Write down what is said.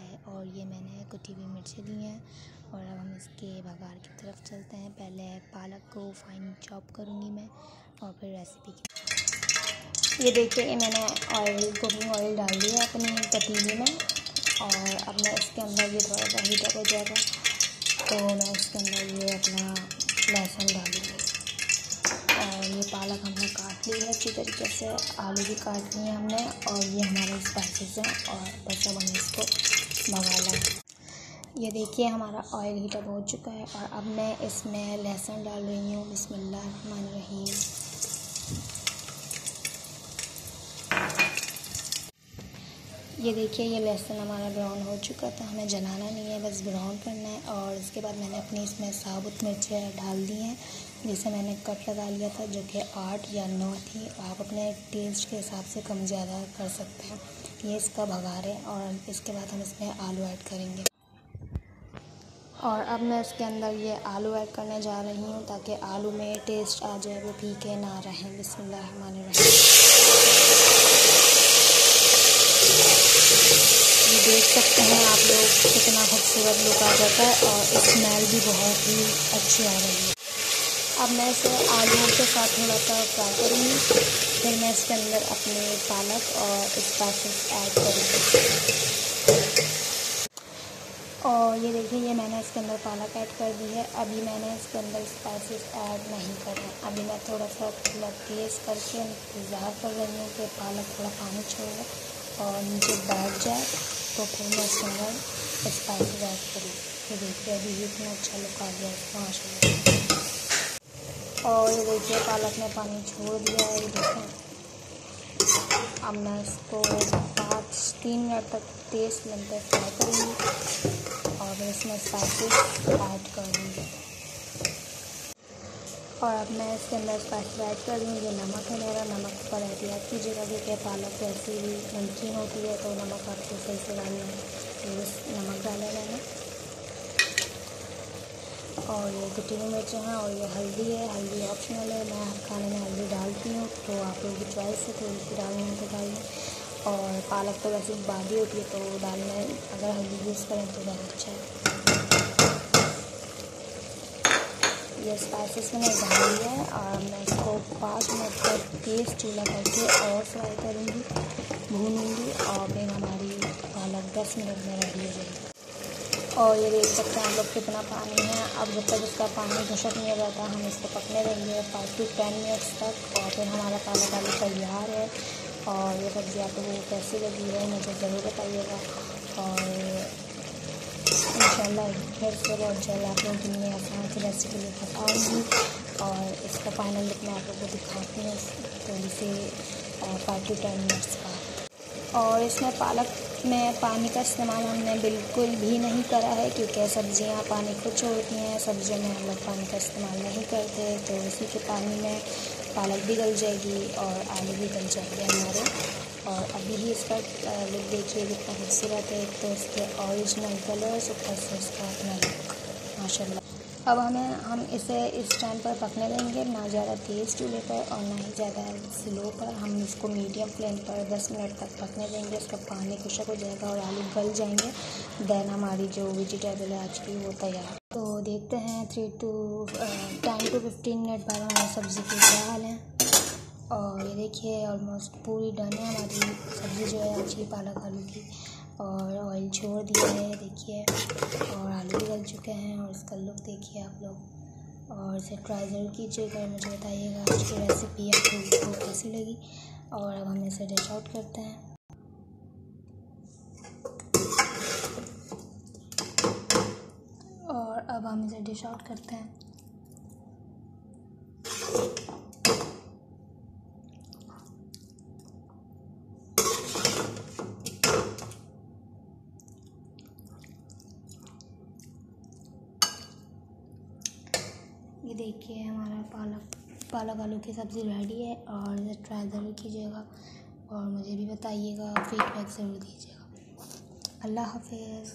है और ये मैंने कुटी हुई मिर्चें ली हैं और अब हम इसके बघार की तरफ चलते हैं। पहले पालक को फाइन चॉप करूँगी मैं और फिर रेसिपी की। ये देखिए मैंने कुकिंग ऑयल डाल दिया अपनी पतीली में और अब मैं इसके अंदर ये थोड़ा सा हीट अप हो जाएगा तो मैं इसके अंदर ये अपना लहसुन डालूँगी। और ये पालक हमने काट ली है अच्छी तरीके से, आलू भी काट लिए हमने और ये हमारे स्पाइसेस हैं और बस अब हम इसको भगा लें। ये देखिए हमारा ऑयल हीटअप हो चुका है और अब मैं इसमें लहसुन डाल रही हूँ। बिस्मिल्लाहिर्रहमानिर्रहीम। ये देखिए ये लहसुन हमारा ब्राउन हो चुका था, हमें जलाना नहीं है, बस ब्राउन करना है। और इसके बाद मैंने अपनी इसमें साबुत मिर्चें डाल दी हैं जिसे मैंने कट लगा लिया था, जो कि 8 या 9 थी। आप अपने टेस्ट के हिसाब से कम ज़्यादा कर सकते हैं। ये इसका बघार है और इसके बाद हम इसमें आलू ऐड करेंगे। और अब मैं इसके अंदर ये आलू ऐड करने जा रही हूँ ताकि आलू में टेस्ट आ जाए, वो फीके ना रहें। बिस्मिल्लाहिर्रहमानिर्रहीम। ये देख सकते हैं आप लोग कितना खूबसूरत लुक आ जाता है और स्मेल भी बहुत ही अच्छी आ रही है। अब मैं इसे आलूओं के साथ थोड़ा सा फ्राई करूँगी, फिर मैं इसके अंदर अपने पालक और स्पाइसेस ऐड करूँगी। और ये देखिए ये मैंने इसके अंदर पालक ऐड कर दी है। अभी मैंने इसके अंदर स्पाइसेस ऐड नहीं करे, अभी मैं थोड़ा सा तेज़ करके इंतज़ार कर रही हूँ कि पालक थोड़ा पानी छोड़े और नीचे बैठ जाए तो फिर मैं इसके अंदर स्पाइसेस ऐड करूँ। ये देखिए अभी इतना अच्छा लुक आ गया इसका माशाल्लाह। और ये देखिए पालक ने पानी छोड़ दिया है, ये देखें। अब मैं इसको 3 मिनट तक तेज़ फ्लेम पर फ्राई करूँगी और फिर इसमें स्पाइसेस ऐड कर दूँगी। और अब मैं इसके अंदर स्पाइसेस ऐड कर दूँगी। ये नमक है मेरा, नमक पर एहतियात कीजिएगा क्योंकि पालक वैसे भी नमकीन होती है तो नमक आपको सही से डालना है। तो नमक डाला मैंने और ये कुटी हुई मिर्चें हैं और ये हल्दी है। हल्दी ऑप्शनल है, मैं खाने में हल्दी डालती हूँ तो आप लोगों की चॉइस है, थोड़ी सी डालनी है तो डालें। और पालक तो वैसे बादी होती है तो डालने अगर हल्दी यूज़ करें तो ज़्यादा अच्छा है। ये स्पाइसेस मैंने डाल दिया है और मैं इसको 5 मिनट तक तेज़ चूल्हा करके और फ्राई करूँगी, भूनूँगी और फिर हमारी पालक 10 मिनट में रेडी हो जाएगी। और ये देख सकते हैं आप लोग कितना पानी है। अब जब तक इसका पानी खुशक नहीं हो जाता हम इसको पकने देंगे 5 से 10 मिनट्स तक और फिर हमारा पालक आलू तैयार है। और ये सब्ज़ी आप लोगों को कैसी लगी है मुझे ज़रूर बताइएगा और इंशाल्लाह फिर से बहुत जल्द आप लोगों के लिए आसान सी रेसिपी लेकर आऊँगी। और इसका फाइनल लुक मैं आप लोगों को दिखाती हूँ थोड़ी सी 5 से 10 मिनट्स का। और इसमें पालक में पानी का इस्तेमाल हमने बिल्कुल भी नहीं करा है क्योंकि सब्ज़ियाँ पानी खुद छोड़ती हैं। सब्ज़ियों में हम लोग पानी का इस्तेमाल नहीं करते तो इसी के पानी में पालक भी गल जाएगी और आलू भी गल जाएंगे हमारे। और अभी ही इसका लुक देखिए कितना खूबसूरत है, तो इसके ओरिजिनल कलर्स ऊपर से इसका अपना लुक माशाल्लाह। अब हम इसे इस टाइम पर पकने देंगे, ना ज़्यादा तेज़ चूल्हे पर और ना ही ज़्यादा स्लो पर। हम इसको मीडियम फ्लेम पर 10 मिनट तक पकने देंगे। इसका पानी खुशक हो जाएगा और आलू गल जाएंगे, देन हमारी जो वेजिटेबल है आज की वो तैयार। तो देखते हैं 10 to 15 मिनट बाद हमारी सब्ज़ी के क्या हाल है। और ये देखिए ऑलमोस्ट पूरी डन है हमारी सब्ज़ी जो है आज की पालक आलू की। और ऑयल छोड़ दिया है देखिए और आलू भी गल चुके हैं और इसका लुक देखिए आप लोग। और इसे ट्राई ज़रूर कीजिएगा, मुझे बताइएगा आज की रेसिपी आप लोगों को कैसी लगी। और अब हम इसे डिश आउट करते हैं। और अब हम इसे डिश आउट करते हैं। ये देखिए हमारा पालक आलू की सब्ज़ी रेडी है और इसे ट्राई ज़रूर कीजिएगा और मुझे भी बताइएगा, फीडबैक ज़रूर दीजिएगा। अल्लाह हाफ़िज़।